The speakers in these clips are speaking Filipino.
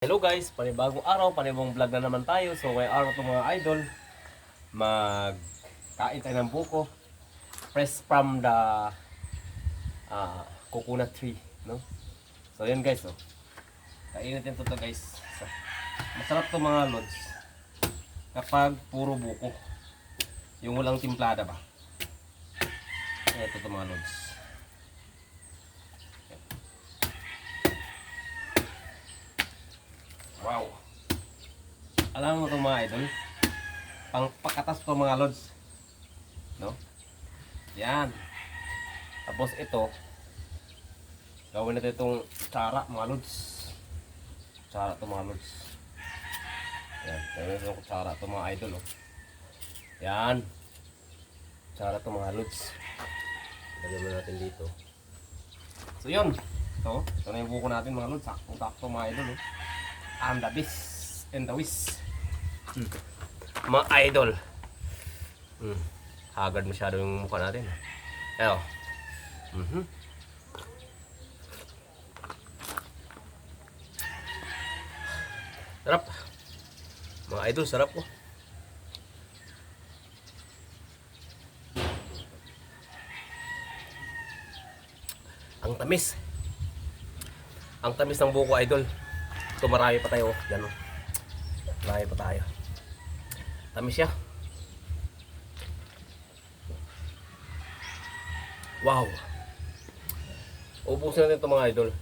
Hello guys, panibagong araw, panibagong vlog na naman tayo. So ngayong araw to mga idol, magkain tayo ng buko fresh from the coconut tree, no? So yun guys, oh. Kainin natin to guys. So, masarap to mga lods kapag puro buko, yung walang timplada ba. Ito to mga lods. Wow. Alam mo ito mga idol, pangpakatas to mga lods, no? Yan. Tapos ito, gawin natin itong tsara mga lods. Tsara to mga lods. Yan, gawin natin itong tsara to mga idol, oh. Yan. Tsara to mga lods. Lagyan mo natin dito. So yun. Ito na yung buko natin mga lods. Sakto-sakto mga idol, oh. And the bis and the wis. Mga idol. Haggard masyado yung mukha natin. Ayo. Sarap. Mga idol, sarap po. Ang tamis. Ang tamis ng buko idol. Ito marami pa tayo, yan o. Marami pa tayo. Tamis siya. Wow. Ubusin natin ito mga idol.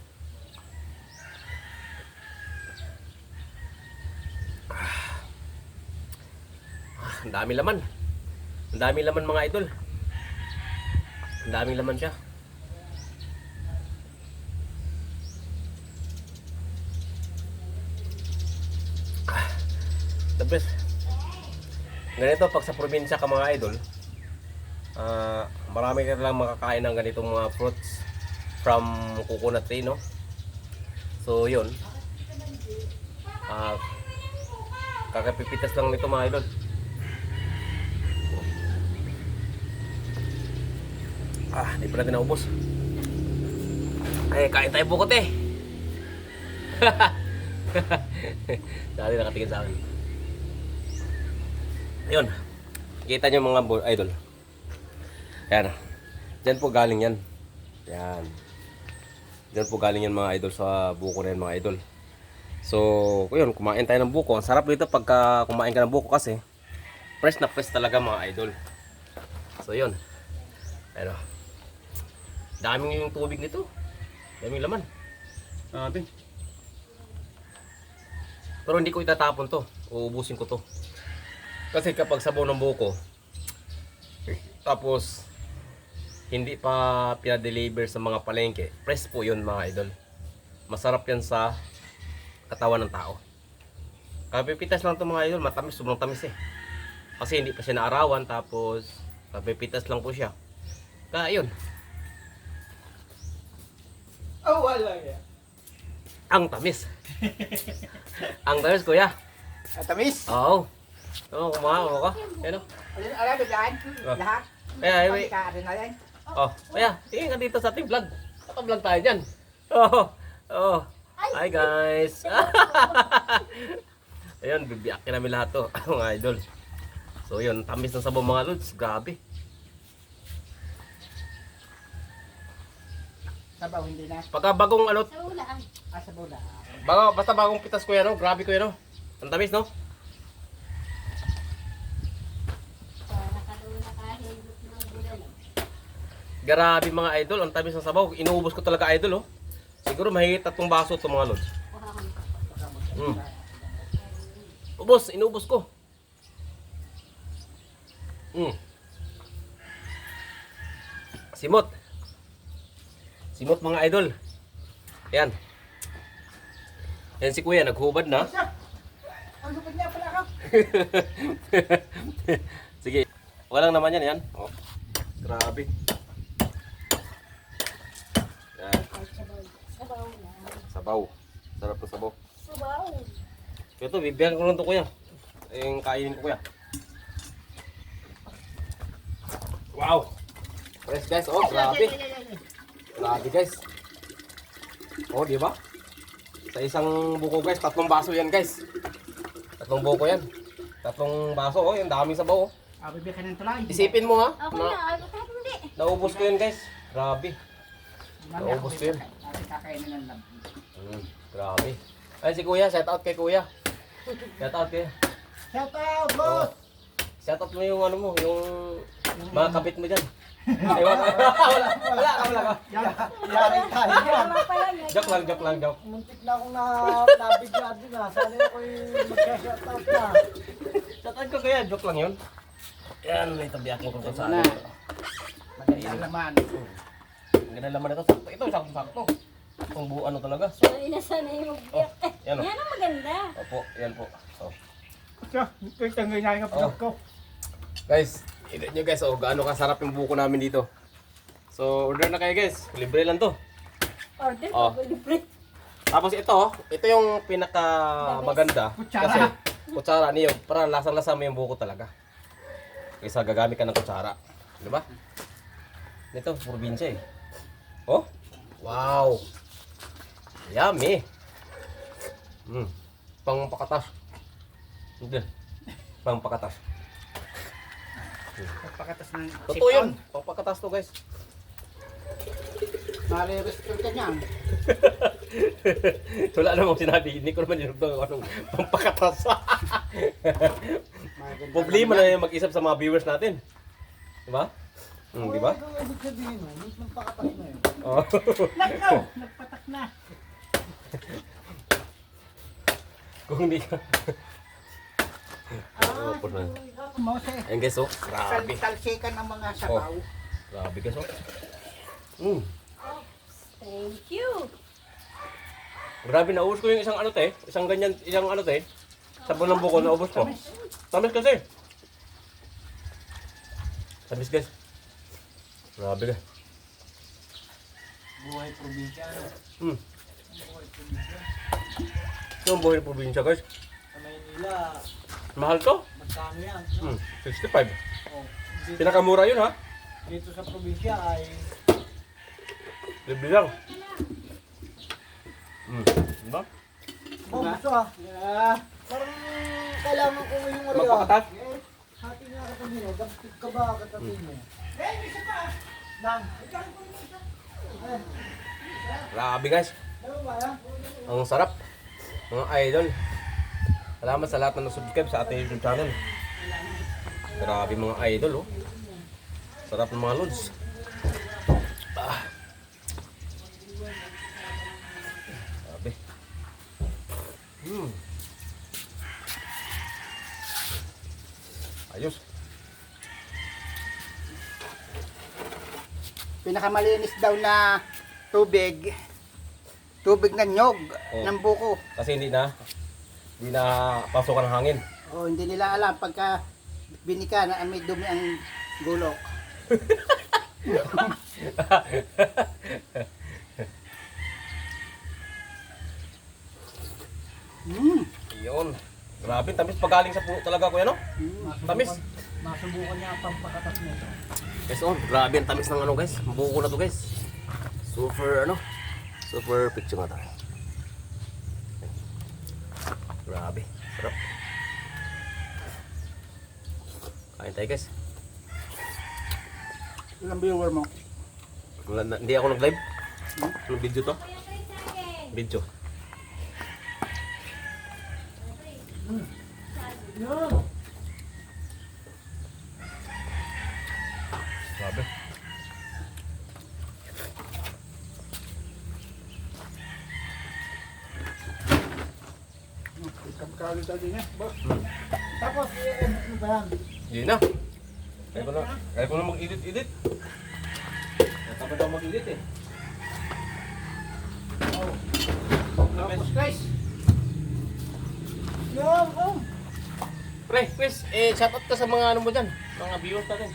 Ang dami laman. Ang dami laman mga idol. Ang daming laman siya. The best. Ganito pag sa probinsya ka mga idol, marami ka lang makakain ng ganitong mga fruits from coconut tree, no? So yun, kakapipitas lang nito mga idol. Di pa natin naubos. Ay, kain tayo bukot eh. Dali nakatingin sa akin. Yun, kita nyo mga idol. Ayan, dyan po galing yan. Ayan, dyan po galing yan mga idol, sa buko na yan mga idol. So, yun, kumain tayo ng buko. Ang sarap dito pagka kumain ka ng buko kasi fresh na fresh talaga mga idol. So yun, ayan o. Daming yung tubig nito. Daming laman. Pero hindi ko itatapon to. Uubusin ko to. Kasi kapag sabaw ng buko, tapos hindi pa pinadeliver sa mga palengke, fresh po yun mga idol. Masarap yan sa katawan ng tao. Kapipitas lang ito mga idol, matamis, sobrang tamis eh. Kasi hindi pa siya naarawan, tapos kapipitas lang po siya. Kaya yun. Oh, wala yan. Ang tamis. Ang tamis kuya. Tamis? Oo. Oo, kumain ka. Ano? Alam mo dyan? Lahat? Kaya, Pagkakarin na yan? oh, kaya, tingin ka dito sa ating vlog. Naka-vlog tayo dyan. Oh. Hi guys. Ayun, bibiyakin namin lahat to, mga idol. So yun, tamis ng sabaw mga lods. Grabe. Sabaw, hindi na. Pagka bagong ano, Sabaw na. basta bagong pitas ko yan, no? Grabe ko yan, no? Ang tamis, no? Grabe mga idol, ang tamis ng sabaw. Inuubos ko talaga idol, oh. Siguro mahigit 3 baso itong mga lods. Ubos, inuubos ko. Simot. Simot mga idol. Yan. Yan si kuya, naghubad na. Ang lupad niya pala ako. Sige. Walang naman yan, yan. Oh. Grabe. Yan. Sabaw. Sarap ng sabaw. Ito, bibigyan ko lang ito kuya. Yung kainin ko kuya. Wow. Fresh guys, oh grabe. Grabe guys. Oh, di ba? Sa isang buko guys, 3 baso yan guys. 3 buko yan. 3 baso oh, yung daming sabaw oh. Bibigyan ka ng tulay. Isipin mo ha. Okay na, kahit hindi. Naubos ko yun guys. Grabe. Naubos ko yun. Kakainin ng lab. Grabe. Ay si kuya, shout out kay kuya. Shout out kuya. Shout out, boss! Shout out mo yung ano mo, yung mga kapit mo dyan. Ewan ka. Wala ka. Yari tayo yan. Wala pa yan. Joke lang. Muntik na akong nabigyan din na. Sana ako'y mag-shout out na. Shout out ko kuya, joke lang yun. Yan, may tabiakin ko sa ano. Magandang laman. Ang ganda naman ito. Sakto. Ito, sakto. Itong buo ano talaga. Sanay na sanay yung Oh, yan o. Yan ang maganda. Opo, yan po. So, Ito yung ganyan yung vlog ko. guys, ito nyo guys, oh, gaano kasarap yung buko namin dito. So, order na kayo guys. Libre lang to. Order Oh. ko libre. Tapos ito yung pinaka maganda. Kutsara. Kasi, kutsara niyo, para lasang-lasa mo yung buko talaga. Kaysa gagamit ka ng kutsara. Di ba? Ito, probinsya eh. Oh, wow. Yummy. Pang pakatas. Hindi. Pang pakatas. Pagpakatas ng Totoo yun. Pang pakatas to guys. Mare-restore ka niyan. Wala namang sinabi. Hindi ko naman yung anong pang pakatas. Problema na yung mag-isip sa mga viewers natin. Diba? Diba? Ibig sabihin mo, magpakatas na yun. Oh. Nakaw! Nagpatak na. Kung hindi ka. Oh, na. Mose. Ayun guys, oh. Grabe. Talsikan ng mga sabaw. Grabe guys, oh. Thank you. Grabe, naubos ko yung isang ano te. Isang ganyan, isang ano te. Sabon ng buko, naubos ko. Tamis kasi. Tamis guys. Grabe guys. Buhay probinsya. Ito ang buhay ng probinsya guys. Sa Maynila, Mahal to. magkano yan? 65. Oh, Pinakamura yun ha. dito sa probinsya ay Libre lang. Diba? oh, gusto ah. Parang kailangan ko yung Magpakatas? Hati nga ka kanino, gapit ka ba katatin mo? Isa pa! Nang, Grabe guys. dalawa ba yan? Ang sarap. Mga idol. Salamat sa lahat na nag-subscribe sa ating YouTube channel. Grabe mga idol oh. Sarap ng mga lods. Grabe. Ayos. Pinakamalinis daw na tubig na nyog Oh. ng buko. Kasi hindi na pasukan ng hangin. Oh, hindi nila alam pagka binika na may dumi ang gulok. Yun. Grabe, tamis pagaling sa puno talaga kuya no? Tamis. Masubukan niya ang pampakatas nito. Guys, oh, grabe ang tamis ng ano guys. Buko na to guys. Super ano? Super picture nga tayo. Grabe, sarap. Kain tayo guys. Ilang viewer mo? Hindi ako nag-live. Anong video to? Video. Grabe. Kamkali tayo din eh, boss. Tapos, ano ba yan? Hindi na. Kaya ko na mag-edit-edit. Tapos daw mag-edit eh. Tapos guys. Yun, oh. Pre, Chris, shoutout ka sa mga ano mo dyan. Mga viewers natin.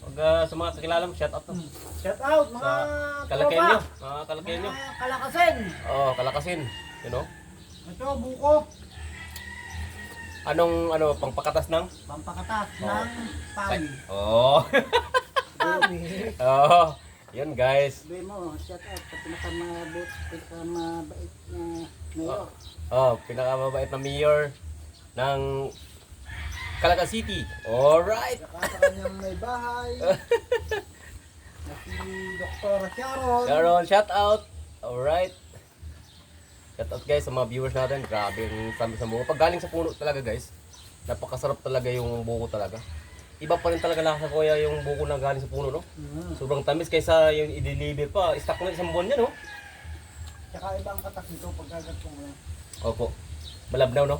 Pag sa mga kakilala mo, shoutout to. Shout out mga Sa Kalakenyo. Mga Kalakenyo. Mga kalakasin. Oo, Kalakasin. You know? Ito, buko. Anong pangpakatas ng? Pampakatas ng pawi. Oo. Pawi. Oo. Yun guys. Sabi mo, shout out sa pinakamabait na Mayor. Pinakamabait na mayor ng Calaca City. Alright. Saka sa kanyang may bahay. Na si Dr. Sharon. Sharon, shout out. Alright. Shout out guys sa mga viewers natin. Grabe yung tamis ng buko. Pag galing sa puno talaga guys, napakasarap talaga yung buko talaga. Iba pa rin talaga lasa kuya yung buko na galing sa puno, no? Sobrang tamis kaysa yung i-deliver pa. Stock na isang buwan yan, no? Tsaka ibang katas nito pagkagat ko ngayon. Opo. Malabnaw, no?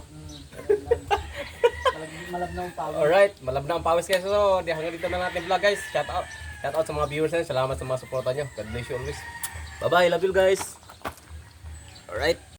Malabnaw ang pawis. Alright, malabnaw ang pawis guys. So, hanggang dito na natin vlog guys. Shout out. Shout out sa mga viewers natin. Salamat sa mga suporta nyo. God bless you always. Bye-bye. Love you guys. Alright.